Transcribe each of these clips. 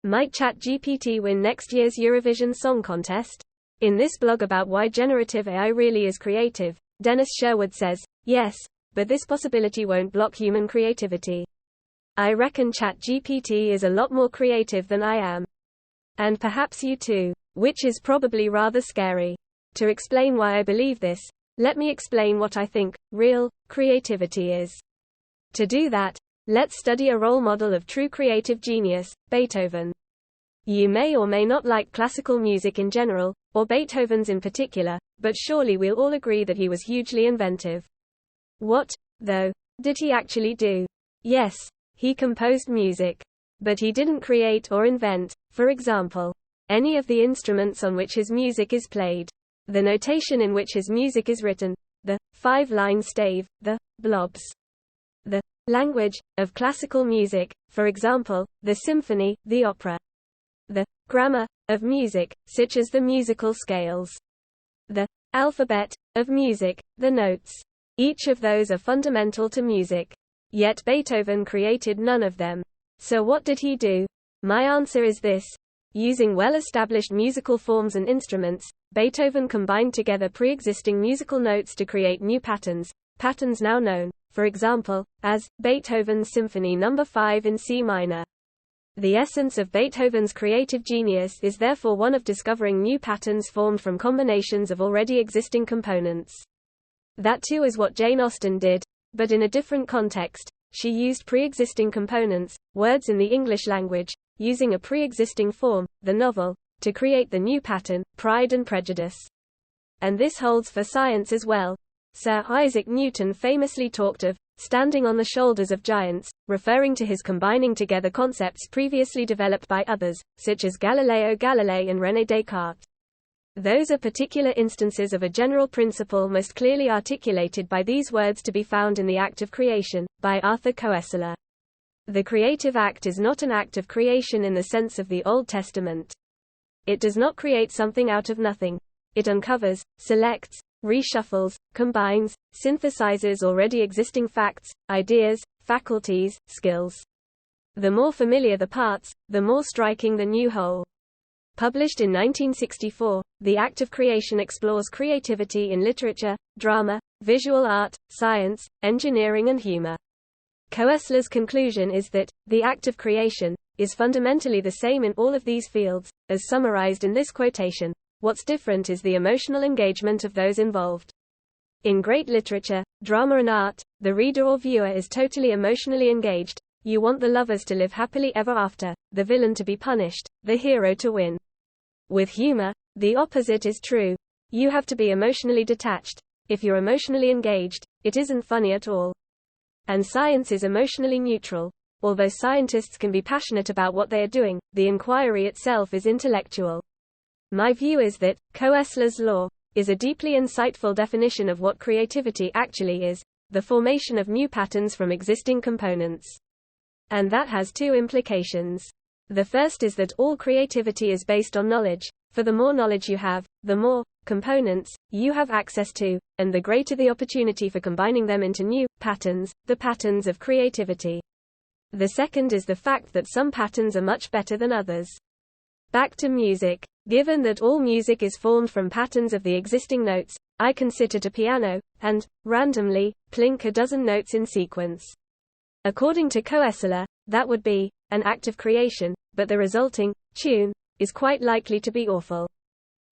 Might ChatGPT win next year's Eurovision Song Contest? In this blog about why generative AI really is creative, Dennis Sherwood says, yes, but this possibility won't block human creativity. I reckon ChatGPT is a lot more creative than I am. And perhaps you too, which is probably rather scary. To explain why I believe this, let me explain what I think real creativity is. To do that, let's study a role model of true creative genius, Beethoven. You may or may not like classical music in general, or Beethoven's in particular, but surely we'll all agree that he was hugely inventive. What, though, did he actually do? Yes, he composed music. But he didn't create or invent, for example, any of the instruments on which his music is played, the notation in which his music is written, the 5-line stave, the blobs, the language of classical music, for example, the symphony, the opera, the grammar of music, such as the musical scales, the alphabet of music, the notes. Each of those are fundamental to music. Yet Beethoven created none of them. So what did he do? My answer is this. Using well-established musical forms and instruments, Beethoven combined together pre-existing musical notes to create new patterns now known, for example, as Beethoven's Symphony No. 5 in C minor. The essence of Beethoven's creative genius is therefore one of discovering new patterns formed from combinations of already existing components. That too is what Jane Austen did, but in a different context. She used pre-existing components, words in the English language, using a pre-existing form, the novel, to create the new pattern, Pride and Prejudice. And this holds for science as well. Sir Isaac Newton famously talked of standing on the shoulders of giants, referring to his combining together concepts previously developed by others, such as Galileo Galilei and René Descartes. Those are particular instances of a general principle most clearly articulated by these words to be found in The Act of Creation, by Arthur Koestler. The creative act is not an act of creation in the sense of the Old Testament. It does not create something out of nothing. It uncovers, selects, reshuffles, combines, synthesizes already existing facts, ideas, faculties, skills. The more familiar the parts, the more striking the new whole. Published in 1964, The Act of Creation explores creativity in literature, drama, visual art, science, engineering and humor. Koestler's conclusion is that, the act of creation, is fundamentally the same in all of these fields, as summarized in this quotation. What's different is the emotional engagement of those involved. In great literature, drama and art, the reader or viewer is totally emotionally engaged. You want the lovers to live happily ever after, the villain to be punished, the hero to win. With humor, the opposite is true. You have to be emotionally detached. If you're emotionally engaged, it isn't funny at all. And science is emotionally neutral. Although scientists can be passionate about what they are doing, the inquiry itself is intellectual. My view is that Koestler's law is a deeply insightful definition of what creativity actually is, the formation of new patterns from existing components. And that has two implications. The first is that all creativity is based on knowledge, for the more knowledge you have, the more components you have access to, and the greater the opportunity for combining them into new patterns, the patterns of creativity. The second is the fact that some patterns are much better than others. Back to music. Given that all music is formed from patterns of the existing notes, I can sit at a piano, and, randomly, plink a dozen notes in sequence. According to Koestler, that would be an act of creation, but the resulting tune is quite likely to be awful.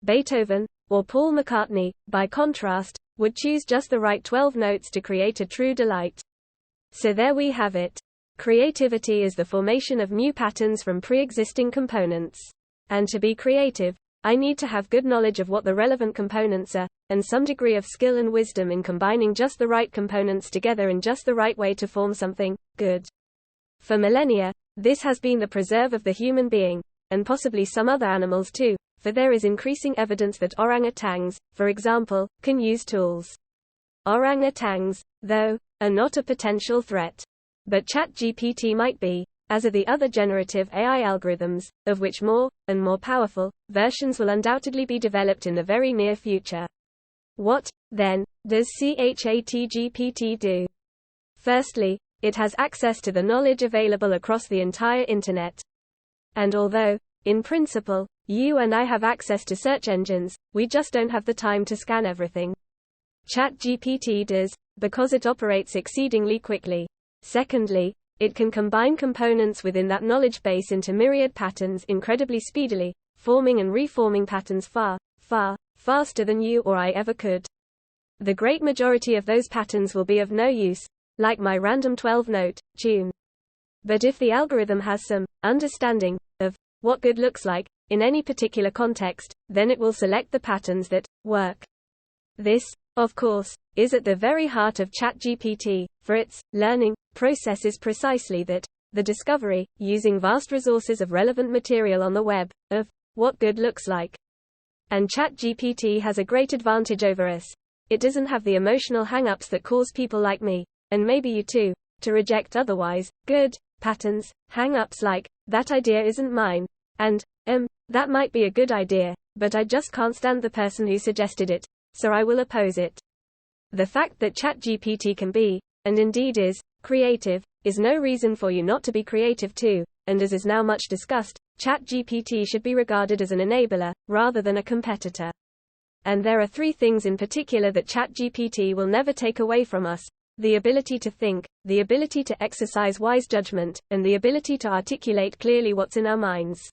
Beethoven, or Paul McCartney, by contrast, would choose just the right 12 notes to create a true delight. So there we have it. Creativity is the formation of new patterns from pre-existing components. And to be creative, I need to have good knowledge of what the relevant components are, and some degree of skill and wisdom in combining just the right components together in just the right way to form something good. For millennia, this has been the preserve of the human being, and possibly some other animals too, for there is increasing evidence that orangutans, for example, can use tools. Orangutans, though, are not a potential threat. But ChatGPT might be, as are the other generative AI algorithms, of which more, and more powerful, versions will undoubtedly be developed in the very near future. What, then, does ChatGPT do? Firstly, it has access to the knowledge available across the entire Internet. And although, in principle, you and I have access to search engines, we just don't have the time to scan everything. ChatGPT does, because it operates exceedingly quickly. Secondly, it can combine components within that knowledge base into myriad patterns incredibly speedily, forming and reforming patterns far, far, faster than you or I ever could. The great majority of those patterns will be of no use, like my random 12-note tune. But if the algorithm has some understanding of what good looks like in any particular context, then it will select the patterns that work. This, of course, is at the very heart of ChatGPT, for its learning process is precisely that, the discovery, using vast resources of relevant material on the web, of what good looks like. And ChatGPT has a great advantage over us. It doesn't have the emotional hang-ups that cause people like me, and maybe you too, to reject otherwise good patterns, hang-ups like, that idea isn't mine, and, that might be a good idea, but I just can't stand the person who suggested it, so I will oppose it. The fact that ChatGPT can be, and indeed is, creative, is no reason for you not to be creative too, and as is now much discussed, ChatGPT should be regarded as an enabler, rather than a competitor. And there are three things in particular that ChatGPT will never take away from us: the ability to think, the ability to exercise wise judgment, and the ability to articulate clearly what's in our minds.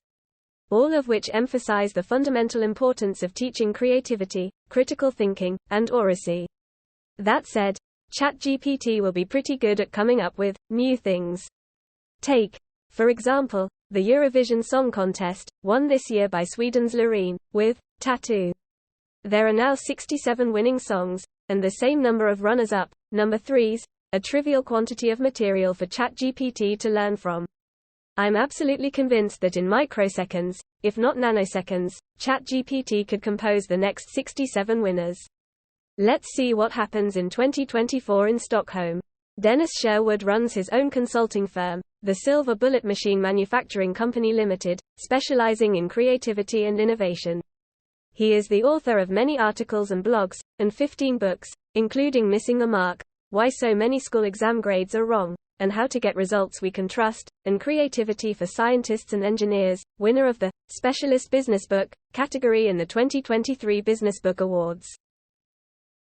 All of which emphasize the fundamental importance of teaching creativity, critical thinking, and oracy. That said, ChatGPT will be pretty good at coming up with new things. Take, for example, the Eurovision Song Contest, won this year by Sweden's Loreen, with Tattoo. There are now 67 winning songs, and the same number of runners-up, number threes, a trivial quantity of material for ChatGPT to learn from. I'm absolutely convinced that in microseconds, if not nanoseconds, ChatGPT could compose the next 67 winners. Let's see what happens in 2024 in Stockholm. Dennis Sherwood runs his own consulting firm, the Silver Bullet Machine Manufacturing Company Limited, specializing in creativity and innovation. He is the author of many articles and blogs, and 15 books, including Missing the Mark, Why So Many School Exam Grades Are Wrong, and How to Get Results We Can Trust, and Creativity for Scientists and Engineers, winner of the Specialist Business Book category in the 2023 Business Book Awards.